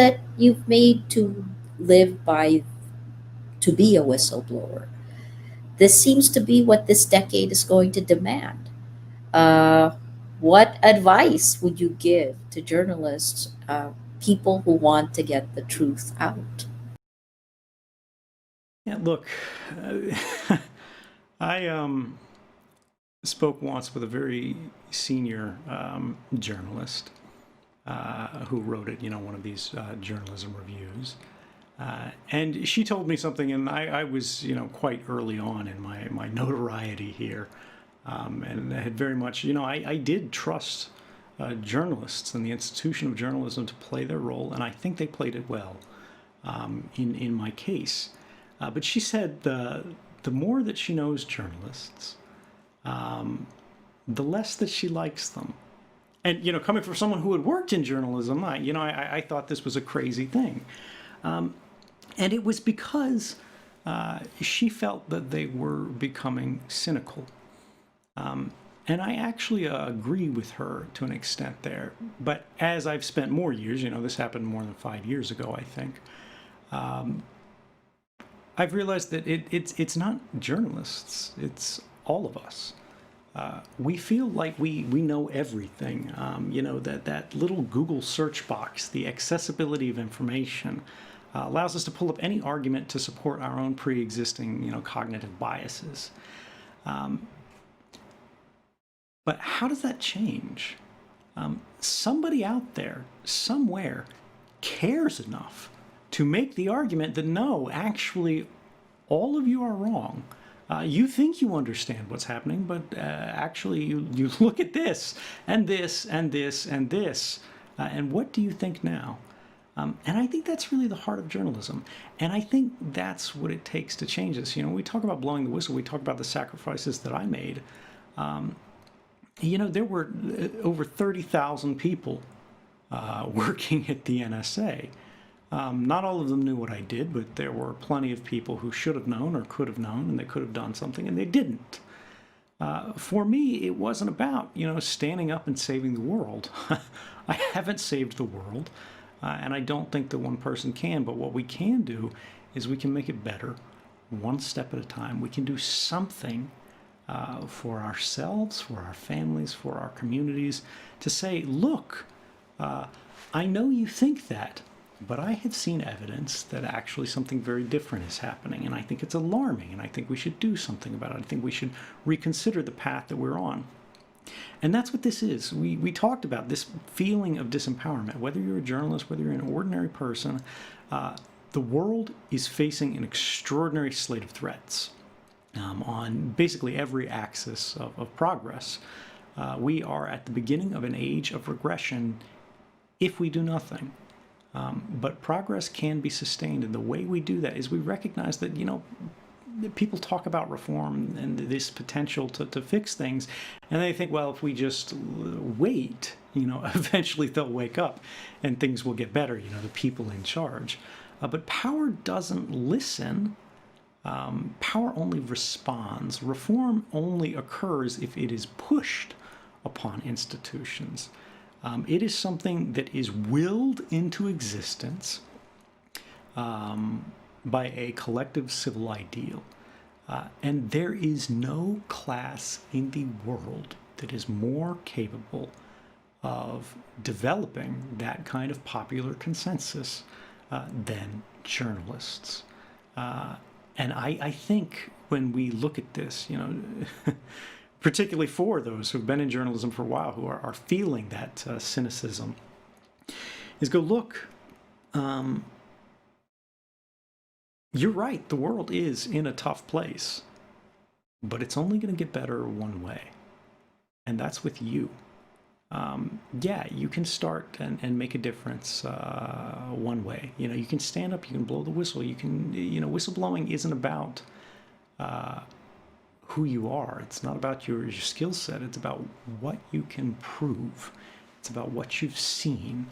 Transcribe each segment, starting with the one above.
that you've made to live by to be a whistleblower. This seems to be what this decade is going to demand. Uh, what advice would you give to journalists, people who want to get the truth out? Yeah, look, I spoke once with a very senior journalist who wrote it, one of these journalism reviews. And she told me something, and I was, quite early on in my notoriety here, and had very much, I did trust journalists and the institution of journalism to play their role, and I think they played it well in my case. But she said the more that she knows journalists, the less that she likes them. And coming from someone who had worked in journalism, I thought this was a crazy thing, and it was because she felt that they were becoming cynical. And I actually agree with her to an extent there. But as I've spent more years, this happened more than 5 years ago, I think. I've realized that it's not journalists; it's all of us. We feel like we know everything. That little Google search box, the accessibility of information, allows us to pull up any argument to support our own pre-existing, cognitive biases. But how does that change? Somebody out there, somewhere, cares enough to make the argument that no, actually, all of you are wrong. You think you understand what's happening, but actually you look at this, and this, and this, and this, and what do you think now? And I think that's really the heart of journalism. And I think that's what it takes to change this. We talk about blowing the whistle, we talk about the sacrifices that I made. There were over 30,000 people working at the NSA. Not all of them knew what I did, but there were plenty of people who should have known or could have known, and they could have done something, and they didn't. For me, it wasn't about, standing up and saving the world. I haven't saved the world, and I don't think that one person can, but what we can do is we can make it better, one step at a time. We can do something for ourselves, for our families, for our communities, to say, look, I know you think that, but I have seen evidence that actually something very different is happening, and I think it's alarming, and I think we should do something about it. I think we should reconsider the path that we're on. And that's what this is. We talked about this feeling of disempowerment. Whether you're a journalist, whether you're an ordinary person, the world is facing an extraordinary slate of threats on basically every axis of progress. We are at the beginning of an age of regression if we do nothing. But progress can be sustained, and the way we do that is we recognize that, people talk about reform and this potential to fix things, and they think, well, if we just wait, eventually they'll wake up and things will get better, the people in charge. But power doesn't listen. Power only responds. Reform only occurs if it is pushed upon institutions. It is something that is willed into existence by a collective civil ideal. And there is no class in the world that is more capable of developing that kind of popular consensus than journalists. And I think when we look at this, particularly for those who've been in journalism for a while, who are feeling that cynicism, is go, look, you're right, the world is in a tough place, but it's only going to get better one way, and that's with you. Yeah, you can start and make a difference one way. You can stand up, you can blow the whistle, you can, whistleblowing isn't about who you are. It's not about your skill set. It's about what you can prove. It's about what you've seen.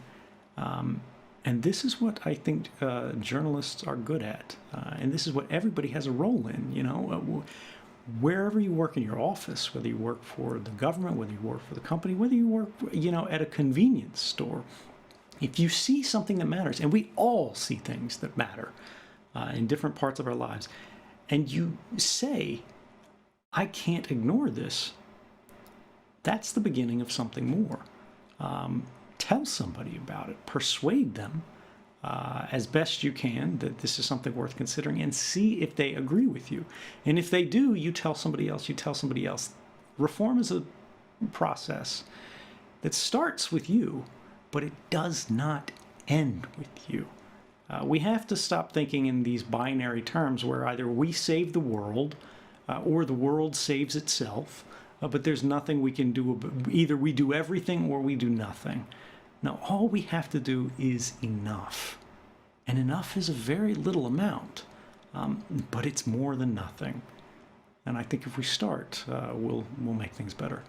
And this is what I think journalists are good at. And this is what everybody has a role in, wherever you work in your office, whether you work for the government, whether you work for the company, whether you work, at a convenience store, If you see something that matters, and we all see things that matter in different parts of our lives, and you say, I can't ignore this, that's the beginning of something more. Tell somebody about it. Persuade them as best you can that this is something worth considering, and see if they agree with you. And if they do, you tell somebody else, you tell somebody else. Reform is a process that starts with you, but it does not end with you. We have to stop thinking in these binary terms where either we save the world or the world saves itself, but there's nothing we can do. Either we do everything or we do nothing. No, all we have to do is enough. And enough is a very little amount, but it's more than nothing. And I think if we start, we'll make things better.